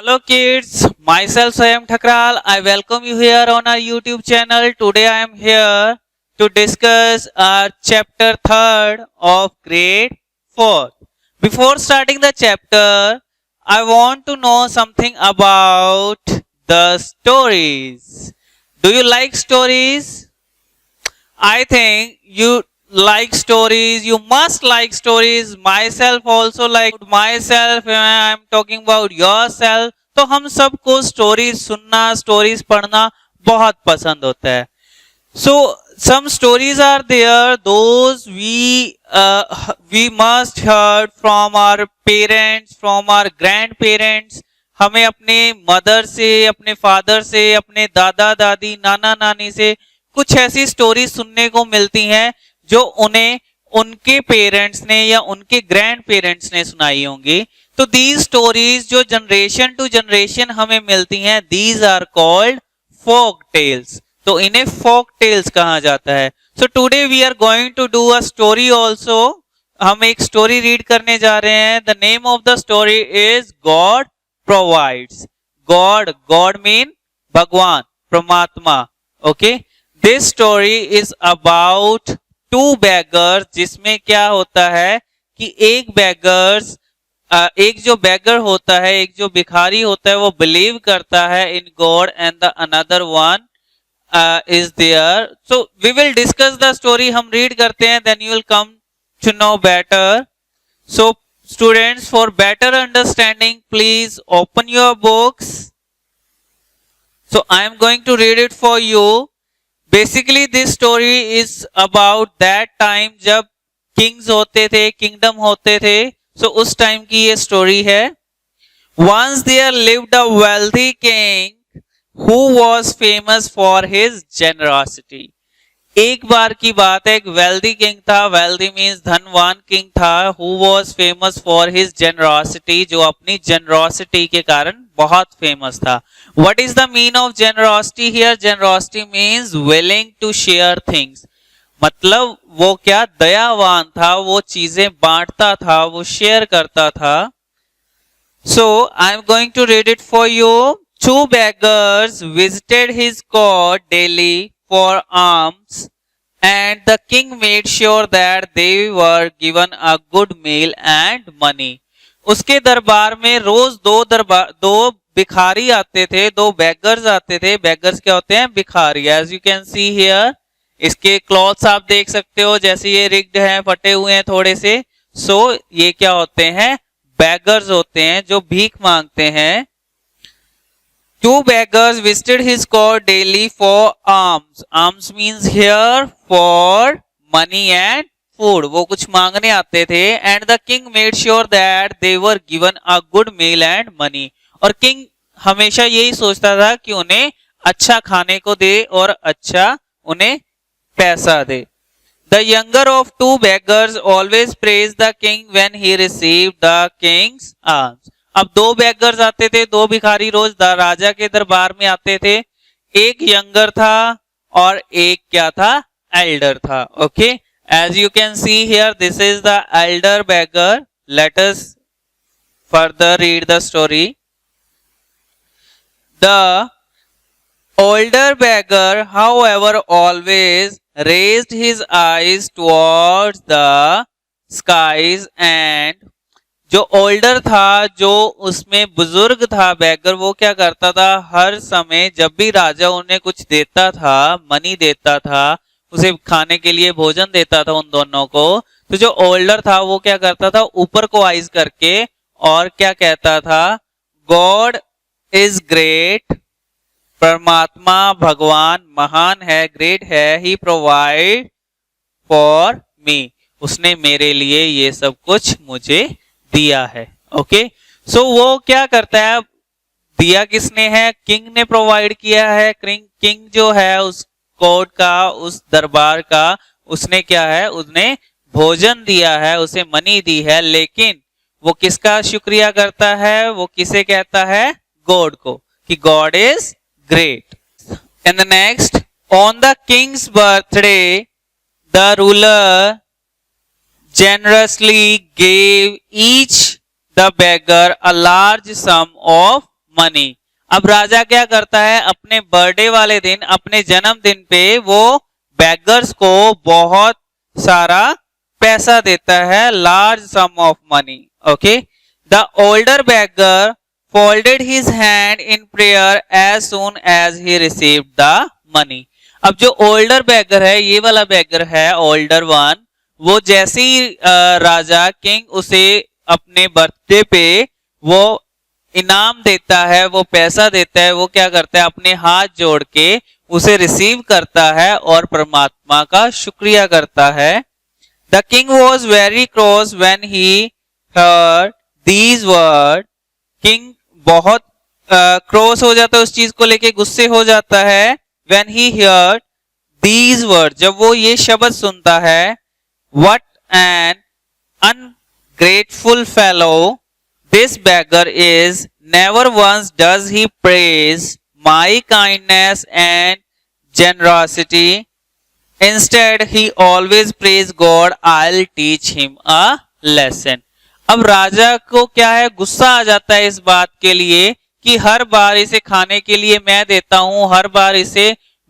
Hello kids, myself Swayam Thakral. I welcome you here on our YouTube channel. Today I am here to discuss our chapter 3rd of grade 4. Before starting the chapter, I want to know something about the stories. Do you like stories? I think you like stories. You must like stories. Myself also like myself. When I am talking about yourself. तो हम सबको stories सुनना, stories पढ़ना बहुत पसंद होता है. So some stories are there. Those we must heard from our parents, from our grandparents. हमें अपने मदर से, अपने फादर से, अपने दादा दादी, नाना नानी से कुछ ऐसी स्टोरी सुनने को मिलती हैं जो उन्हें उनके पेरेंट्स ने या उनके ग्रैंड पेरेंट्स ने सुनाई होंगी. तो दीज स्टोरीज जो जनरेशन टू जनरेशन हमें मिलती हैं, these are called folk tales. तो इन्हें फोक टेल्स कहा जाता है. So today we are going to do a story also. हम एक स्टोरी रीड करने जा रहे हैं. The name of the story is God provides. God mean भगवान, परमात्मा. Okay, this story is about two beggars. जिसमें क्या होता है कि एक जो बेगर होता है, एक जो भिखारी होता है, वो बिलीव करता है in God and the another one is there. So we will discuss the story. हम रीड करते हैं, then you will come to know better. So students, for better understanding please open your books. So I am going to read it for you. Basically this story is about that time जब kings होते थे, kingdom होते थे. सो उस time की ये story है. Once there lived a wealthy king who was famous for his generosity. एक बार की बात है, एक वेल्दी किंग था. वेल्दी मींस धनवान किंग था. Who was famous for his generosity, जो अपनी जेनरॉसिटी के कारण बहुत फेमस था. What is the mean of generosity here? Generosity means willing to share things. मतलब वो क्या दयावान था, वो चीजें बांटता था, वो शेयर करता था. So I am going to read it for you. Two beggars visited his court daily for alms, and the king made sure that they were given a good meal and money. उसके दरबार में रोज दो भिखारी आते थे, दो beggars आते थे. बेगर्स क्या होते हैं? भिखारी. As you can see here, इसके क्लॉथ्स आप देख सकते हो, जैसे ये रिग्ड हैं, फटे हुए हैं थोड़े से. सो ये क्या होते हैं? बेगर्स होते हैं जो भीख मांगते हैं. Two beggars visited his court daily for alms. Alms means here for money and food. वो कुछ मांगने आते थे. And the king made sure that they were given a good meal and money. और किंग हमेशा यही सोचता था कि उन्हें अच्छा खाने को दे और अच्छा उन्हें पैसा दे. The younger of two beggars always praised the king when he received the king's alms. अब दो बेगर्स आते थे, दो भिखारी रोज राजा के दरबार में आते थे. एक यंगर था और एक क्या था? एल्डर था. Okay, as you can see here, this is the elder beggar. Let us further read the story. The older beggar however always raised his eyes towards the skies, and जो older था, जो उसमें बुजुर्ग था बेगर, वो क्या करता था? हर समय जब भी राजा उन्हें कुछ देता था, मनी देता था, उसे खाने के लिए भोजन देता था उन दोनों को, तो जो ओल्डर था वो क्या करता था? ऊपर को आइज करके और क्या कहता था? God is great. परमात्मा, भगवान महान है, ग्रेट है. ही प्रोवाइड फॉर मी. उसने मेरे लिए ये सब कुछ मुझे दिया है. ओके, सो वो क्या करता है? दिया किसने है? किंग ने प्रोवाइड किया है. किंग जो है उस कोर्ट का, उस दरबार का, उसने क्या है? उसने भोजन दिया है, उसे मनी दी है. लेकिन वो किसका शुक्रिया करता है? वो किसे कहता है? गॉड को, कि God is great. And the next, on the king's birthday, the ruler generously gave each the beggar a large sum of money. अब राजा क्या करता है, अपने बर्थडे वाले दिन, अपने जन्मदिन पे वो बेगर्स को बहुत सारा पैसा देता है, large some of money. Okay, the older beggar folded his hand in prayer as soon as he received the money। अब जो ओल्डर बेगर है, ये वाला बेगर है ओल्डर वन, वो जैसे ही राजा किंग उसे अपने बर्थडे पे वो इनाम देता है, वो पैसा देता है, वो क्या करता है, अपने हाथ जोड़ के उसे रिसीव करता है और परमात्मा का शुक्रिया करता है। The king was very cross when he heard these word. King बहुत क्रॉस हो जाता है, उस चीज को लेके गुस्से हो जाता है। When he heard these word, जब वो ये शब्द सुनता है, what an ungrateful fellow this beggar is, never once does he praise my kindness and generosity, instead he always praise God, I will teach him a lesson. अब राजा को क्या है, गुस्सा आ जाता है इस बात के लिए कि हर बार इसे खाने के लिए मैं देता हूं, हर बार इसे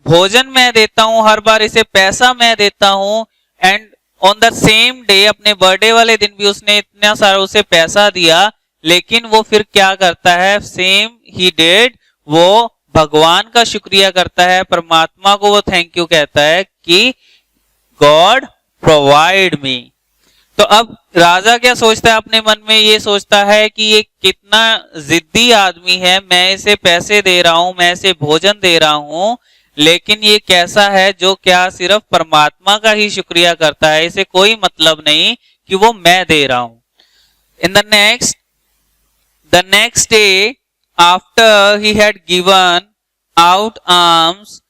भोजन मैं देता हूं, हर बार इसे पैसा मैं देता हूं, and on the same day, अपने बर्थडे वाले दिन भी उसने इतना सारा उसे पैसा दिया, लेकिन वो फिर क्या करता है, सेम ही डिड, वो भगवान का शुक्रिया करता है, परमात्मा को वो थैंक यू कहता है कि गॉड प्रोवाइड मी। तो अब राजा क्या सोचता है, अपने मन में ये सोचता है कि ये कितना जिद्दी आदमी है, मैं इसे पैसे दे रहा हूं, मैं इसे भोजन दे रहा हूं, लेकिन ये कैसा है जो क्या सिर्फ परमात्मा का ही शुक्रिया करता है, इसे कोई मतलब नहीं कि वो मैं दे रहा हूं। In the next day after he had given out arms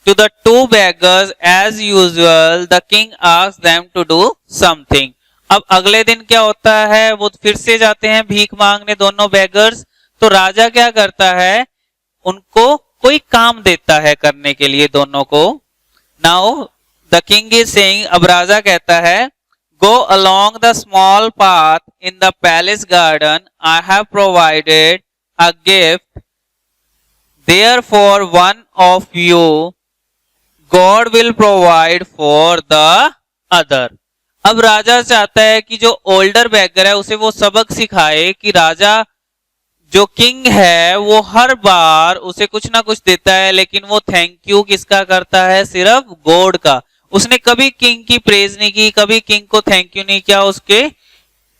to the two beggars as usual, the king asked them to do something। अब अगले दिन क्या होता है, वो फिर से जाते हैं भीख मांगने दोनों बेगर्स। तो राजा क्या करता है, उनको कोई काम देता है करने के लिए दोनों को। Now the king is saying, अब राजा कहता है, गो along the small path in the palace garden, I have provided a gift therefore one of you, God will provide for the other. अब राजा चाहता है कि जो ओल्डर बेगर है उसे वो सबक सिखाए कि राजा जो किंग है वो हर बार उसे कुछ ना कुछ देता है, लेकिन वो थैंक यू किसका करता है, सिर्फ गॉड का। उसने कभी किंग की प्रेज नहीं की, कभी किंग को थैंक यू नहीं किया उसके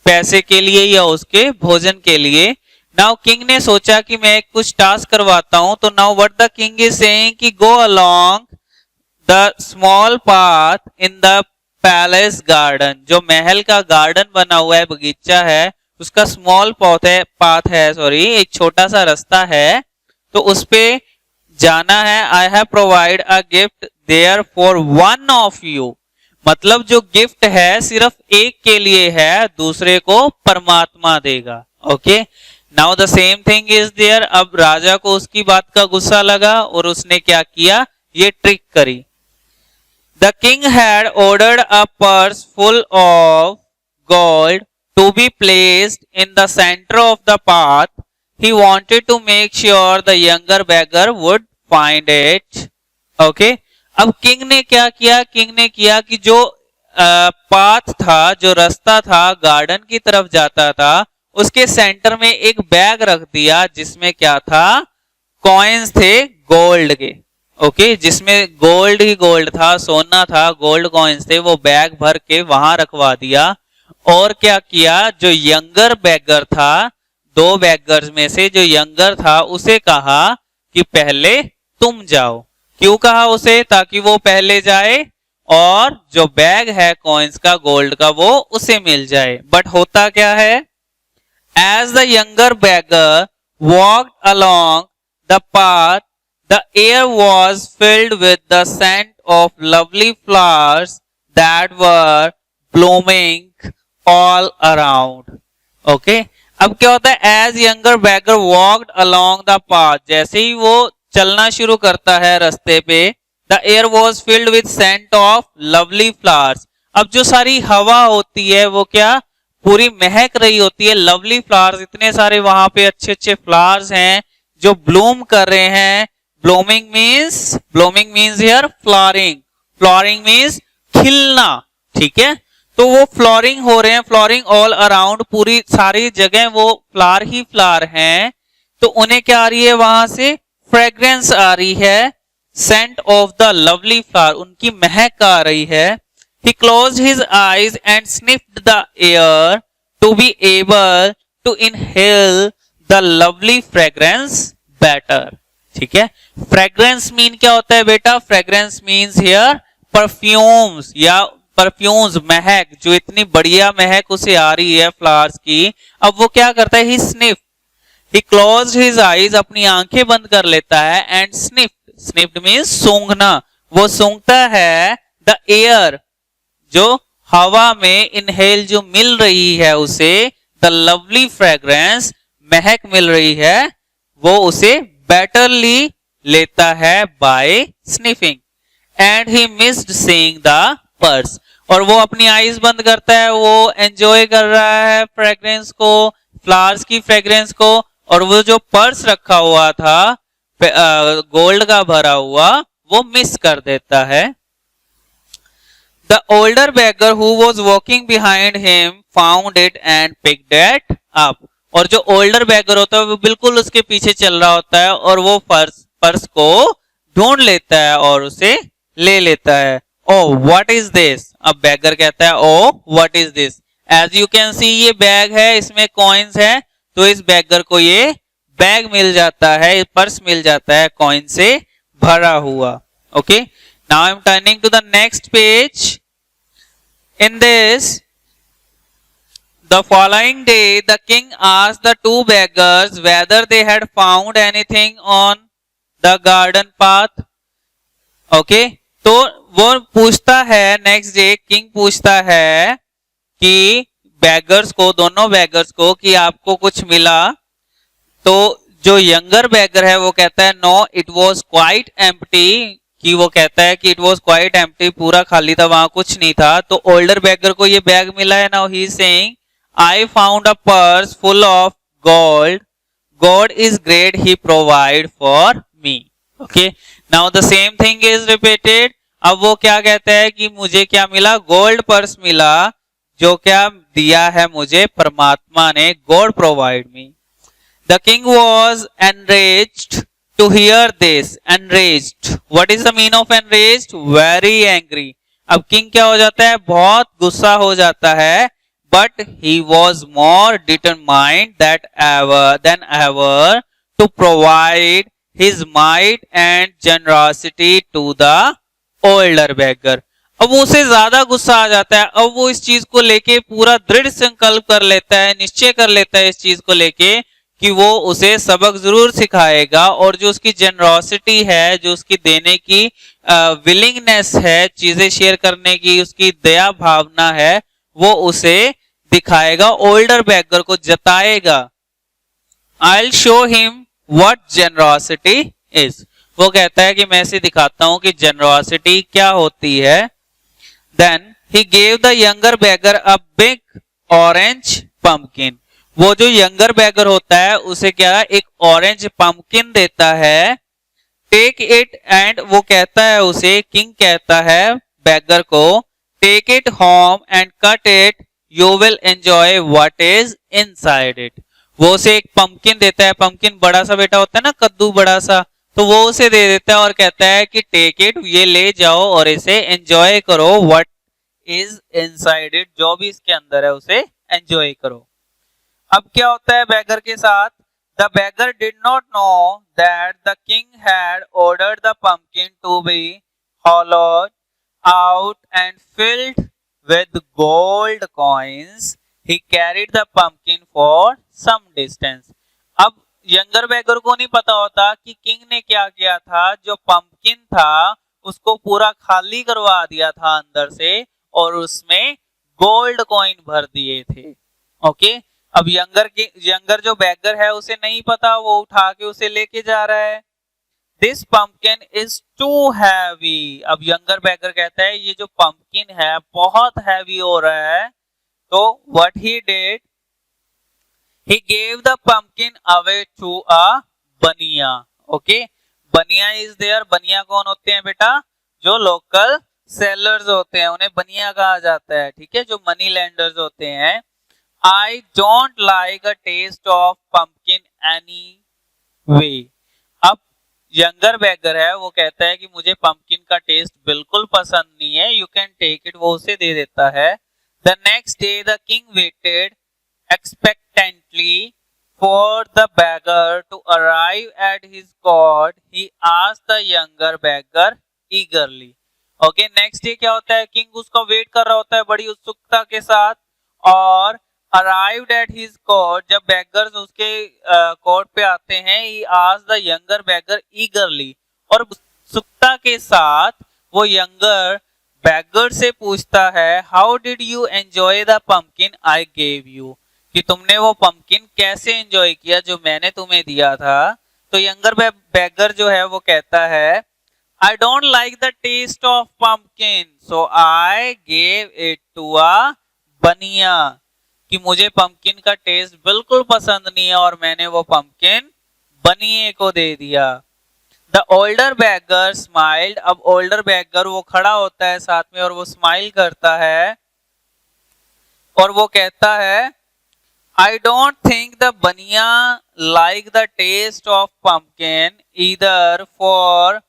पैसे के लिए या उसके भोजन के लिए। नाउ किंग ने सोचा कि मैं कुछ टास्क करवाता हूं, तो now what the king is saying कि go along the small path in the palace garden, जो महल का गार्डन बना हुआ है, बगीचा है, उसका स्मॉल पाथ है सॉरी, एक छोटा सा रास्ता है, तो उस पे जाना है। I have provide a gift there for one of you, मतलब जो गिफ्ट है सिर्फ एक के लिए है, दूसरे को परमात्मा देगा। Okay, now the same thing is there. अब राजा को उसकी बात का गुस्सा लगा और उसने क्या किया, ये ट्रिक करी। The king had ordered a purse full of gold to be placed in the center of the path. He wanted to make sure the younger beggar would find it. Okay? अब king ने क्या किया, king ने किया कि जो path था, जो रास्ता था गार्डन की तरफ जाता था, उसके सेंटर में एक बैग रख दिया जिसमें क्या था, कॉइन्स थे गोल्ड के। ओके, जिसमें गोल्ड ही गोल्ड था, सोना था, गोल्ड कॉइन्स थे, वो बैग भर के वहां रखवा दिया। और क्या किया, जो यंगर बेगर था, दो बेगर्स में से जो यंगर था, उसे कहा कि पहले तुम जाओ। क्यों कहा उसे, ताकि वो पहले जाए और जो बैग है कॉइन्स का, गोल्ड का, वो उसे मिल जाए। बट होता क्या है, as the younger beggar walked along the path, the air was filled with the scent of lovely flowers that were blooming all around. Okay? अब क्या होता है, as younger beggar walked along the path, जैसे ही वो चलना शुरू करता है रास्ते पे, the air was filled with scent of lovely flowers। अब जो सारी हवा होती है वो क्या, पूरी महक रही होती है, लवली फ्लावर्स, इतने सारे वहां पे अच्छे अच्छे फ्लावर्स हैं जो ब्लूम कर रहे हैं। Blooming means here flowering, flowering means खिलना, ठीक है। तो वो फ्लोरिंग हो रहे हैं, फ्लोरिंग ऑल अराउंड, पूरी सारी जगह वो फ्लावर ही फ्लावर हैं। तो उन्हें क्या आ रही है वहां से, फ्रेग्रेंस आ रही है, scent of the lovely flower, उनकी महक आ रही है। He closed his eyes and sniffed the air to be able to inhale the lovely fragrance better. ठीक है, फ्रेग्रेंस मीन क्या होता है बेटा, फ्रेग्रेंस मीन्स हियर परफ्यूम्स या परफ्यूम्स, महक, जो इतनी बढ़िया महक उसे आ रही है फ्लावर्स की। अब वो क्या करता है, ही स्निफ, ही क्लोज्ड हिज आईज, अपनी आंखें बंद कर लेता है, एंड स्निफ्ड, स्निफ्ड मीन्स सूंघना, वो सूंघता है द एयर, जो हवा में इनहेल जो मिल रही है उसे, द लवली फ्रेग्रेंस, महक मिल रही है, वो उसे बेटरली लेता है by sniffing, and he missed seeing the purse, और वो अपनी आईज बंद करता है, वो एंजॉय कर रहा है फ्रेग्रेंस को, फ्लावर्स की फ्रेग्रेंस को, और वो जो पर्स रखा हुआ था गोल्ड का भरा हुआ, वो मिस कर देता है। The older beggar who was walking behind him found it and picked it up. और जो ओल्डर बैगर होता है वो बिल्कुल उसके पीछे चल रहा होता है, और वो पर्स को ढूंढ लेता है और उसे ले लेता है। ओ व्हाट इज दिस, अब बैगर कहता है oh what is this, as you can see ये बैग है, इसमें कॉइन्स है, तो इस बैगर को ये बैग मिल जाता है, पर्स मिल जाता है कॉइन से भरा हुआ। Okay, now I'm turning to the next page. In this, the following day, the king asked the two beggars whether they had found anything on the garden path. Okay, तो वो पूछता है next day, king पूछता है कि beggars को, दोनों beggars को, कि आपको कुछ मिला। तो जो यंगर बेगर है वो कहता है no it was quite empty, कि वो कहता है कि इट वॉज क्वाइट एम्प्टी, पूरा खाली था, वहां कुछ नहीं था। तो ओल्डर बेगर को ये बैग मिला है। Now he is saying I found a purse full of gold, God is great, he provide for me. Okay, now the same thing is repeated. अब वो क्या कहता है कि मुझे क्या मिला, गोल्ड पर्स मिला, जो क्या दिया है मुझे परमात्मा ने, God provide me. The king was enraged to hear this. Enraged. What is the meaning of enraged? Very angry. अब किंग क्या हो जाता है, बहुत गुस्सा हो जाता है। But he was more determined than ever to provide his might and generosity to the older beggar. अब उसे ज्यादा गुस्सा आ जाता है। अब वो इस चीज को लेके पूरा दृढ़ संकल्प कर लेता है, निश्चय कर लेता है इस चीज को लेके कि वो उसे सबक जरूर सिखाएगा, और जो उसकी जेनरोसिटी है, जो उसकी देने की विलिंगनेस है, चीजें शेयर करने की उसकी दया भावना है, वो उसे दिखाएगा, ओल्डर बैगर को जताएगा। I'll show him what generosity is. वो कहता है कि मैं इसे दिखाता हूं कि जेनरोसिटी क्या होती है। Then he gave the younger beggar a big orange pumpkin. वो जो यंगर बैगर होता है उसे क्या, एक ऑरेंज पंपकिन देता है। टेक इट, एंड वो कहता है उसे, किंग कहता है बैगर को, take it home and cut it, you will enjoy what is inside it. वो उसे एक पंपकिन देता है, पंपकिन बड़ा सा बेटा होता है ना, कद्दू बड़ा सा, तो वो उसे दे देता है और कहता है कि टेक इट, ये ले जाओ और इसे एंजॉय करो, व्हाट इज इनसाइड इट, जो भी इसके अंदर है उसे एंजॉय करो। अब क्या होता है बैगर के साथ, the beggar did not know that the king had ordered the pumpkin to be hollowed out and filled with gold coins. He carried the pumpkin for some distance. अब यंगर बैगर को नहीं पता होता कि king ने क्या किया था, जो पंपकिन था उसको पूरा खाली करवा दिया था अंदर से, और उसमें गोल्ड कॉइन भर दिए थे। ओके, अब यंगर जो बैगर है उसे नहीं पता, वो उठा के उसे लेके जा रहा है। This pumpkin is too heavy. अब यंगर बैगर कहता है ये जो पंपकिन है बहुत हैवी हो रहा है, तो what he did, he gave the pumpkin away to a baniya. Okay, बनिया इज देयर. बनिया कौन होते हैं बेटा? जो लोकल सेलर्स होते हैं उन्हें बनिया कहा जाता है. ठीक है, जो मनी लैंडर्स होते हैं. I don't like a taste of pumpkin anyway. अब यंगर बैगर है, वो कहता है कि मुझे पंपकिन का टेस्ट बिल्कुल पसंद नहीं है. यू कैन टेक इट, वो उसे दे देता है. The next day the king waited expectantly for the beggar to arrive at his court. He asked the younger beggar eagerly. Okay, next day क्या होता है? किंग उसका वेट कर रहा होता है बड़ी उत्सुकता के साथ. और arrived at his court, जब beggars उसके कोर्ट पे आते हैं, he asked the younger beggar eagerly. और उत्सुकता के साथ वो यंगर beggar से पूछता है, how did you enjoy the pumpkin I gave you? कि तुमने वो पंपकिन कैसे एंजॉय किया जो मैंने तुम्हें दिया था. तो यंगर बैगर जो है वो कहता है, I don't like the taste of pumpkin, so I gave it to a बनिया. कि मुझे पंपकिन का टेस्ट बिल्कुल पसंद नहीं है और मैंने वो पंपकिन बनिए को दे दिया. The older beggar smiled. अब ओल्डर बैगर वो खड़ा होता है साथ में और वो स्माइल करता है और वो कहता है, I don't think the baniya liked the taste of pumpkin either, for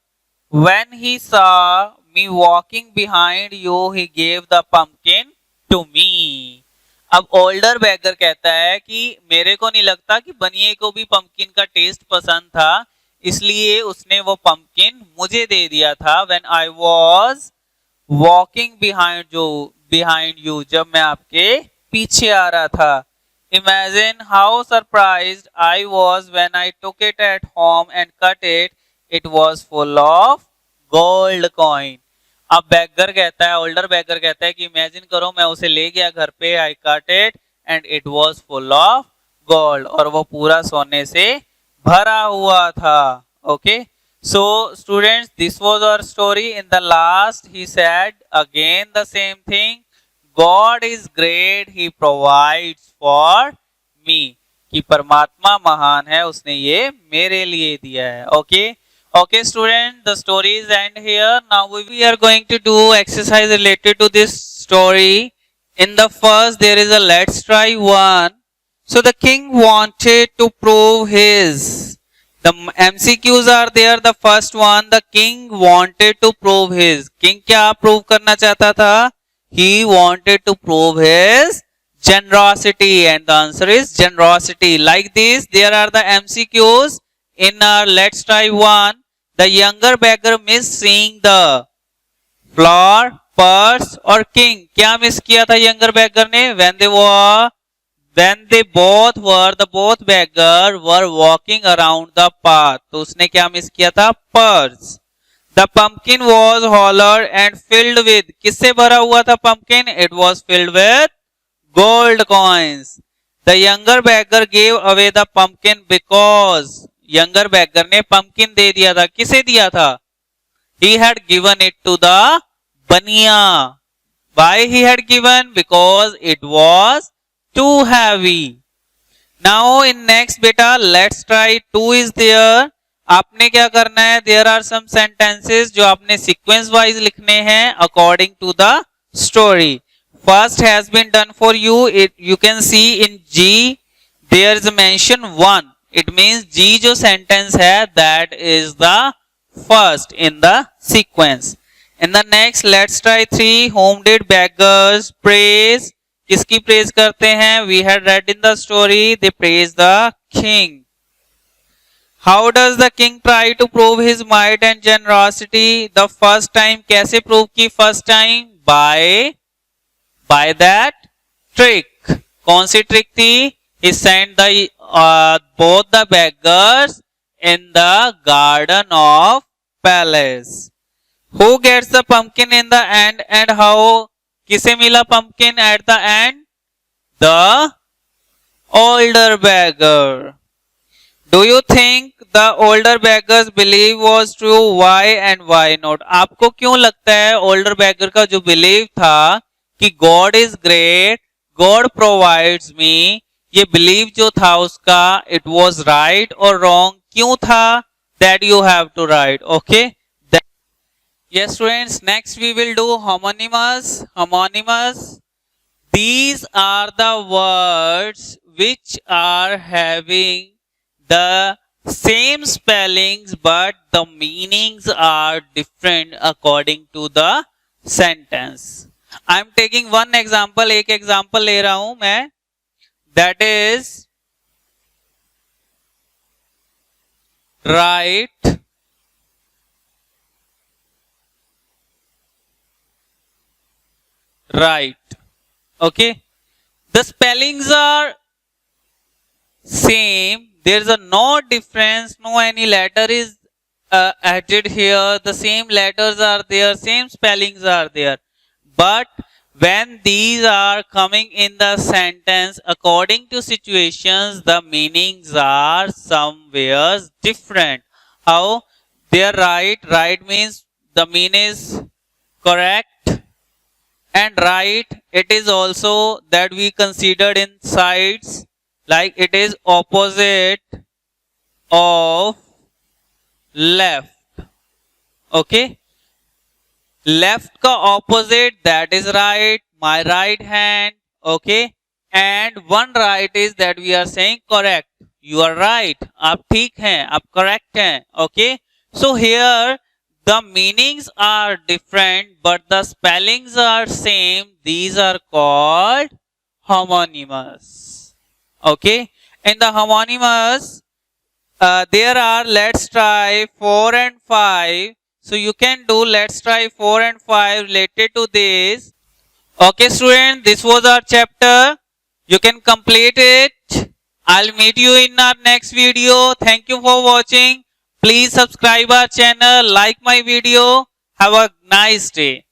when he saw me walking behind you, he gave the pumpkin to me. अब ओल्डर बैगर कहता है कि मेरे को नहीं लगता कि बनिए को भी पंपकिन का टेस्ट पसंद था, इसलिए उसने वो पंपकिन मुझे दे दिया था. When I was walking behind you, जब मैं आपके पीछे आ रहा था. Imagine how surprised I was when I took it at home and cut it. It was full of gold coin. अब बैगर कहता है, ओल्डर बैगर कहता है कि इमेजिन करो मैं उसे ले गया घर पे. I cut it and it was full of gold. और वो पूरा सोने से भरा हुआ था. Okay, so students, this was our story. In the last he said again the same thing. God is great, he provides for me. कि परमात्मा महान है, उसने ये मेरे लिए दिया है. Okay student, the story is end here. Now we are going to do exercise related to this story. In the first there is a let's try one. So the king wanted to prove his. The MCQs are there. The first one, the king wanted to prove his. King क्या prove करना चाहता था? He wanted to prove his generosity, and the answer is generosity. Like this, there are the MCQs in our let's try one. The younger beggar missed seeing the flower, purse और king. क्या miss किया था younger beggar ने? When they both beggar were walking around the path. तो उसने क्या miss किया था? Purse. The pumpkin was hollow and filled with. किससे भरा हुआ था pumpkin? It was filled with gold coins. The younger beggar gave away the pumpkin because younger beggar ने pumpkin दे दिया था. किसे दिया था? He had given it to the baniya. Why he had given? Because it was too heavy. Now in next beta, let's try 2 is there. आपने क्या करना है? There are some sentences जो आपने sequence wise लिखने हैं according to the story. First has been done for you. You can see in G there is a mention 1. It means G जो sentence है that is the first in the sequence. In the next, let's try 3. Whom did beggars praise? किसकी praise करते हैं? We had read in the story they praise the king. How does the king try to prove his might and generosity? The first time कैसे prove की first time? By that trick. कौन सी trick थी? He sent the both the beggars in the garden of palace. Who gets the pumpkin in the end and how? किसे मिला pumpkin at the end? The older beggar. Do you think the older beggars belief was true? Why and why not? आपको क्यों लगता है older beggar का जो belief था कि God is great, God provides me, ये belief जो था उसका, it was right or wrong, क्यों था, that you have to write. Okay. Yes students, next we will do homonymous. Homonymous, these are the words which are having the same spellings but the meanings are different according to the sentence. I am taking one example, एक example ले रहा हूं मैं, that is right, right. Okay, the spellings are same, there is a no difference, no any letter is added here, the same letters are there, same spellings are there, but when these are coming in the sentence, according to situations, the meanings are somewhere different. How? They are right, right means the mean is correct, and right, it is also that we considered in sides, like it is opposite of left. Okay, left का opposite, that is right, my right hand. Okay, and one right is that we are saying correct, you are right, आप ठीक हैं, आप correct हैं. Okay, so here the meanings are different but the spellings are same, these are called homonymous. Okay, in the homonymous there are, let's try 4 and 5. So you can do, let's try 4 and 5 related to this. Okay student, this was our chapter. You can complete it. I'll meet you in our next video. Thank you for watching. Please subscribe our channel, like my video. Have a nice day.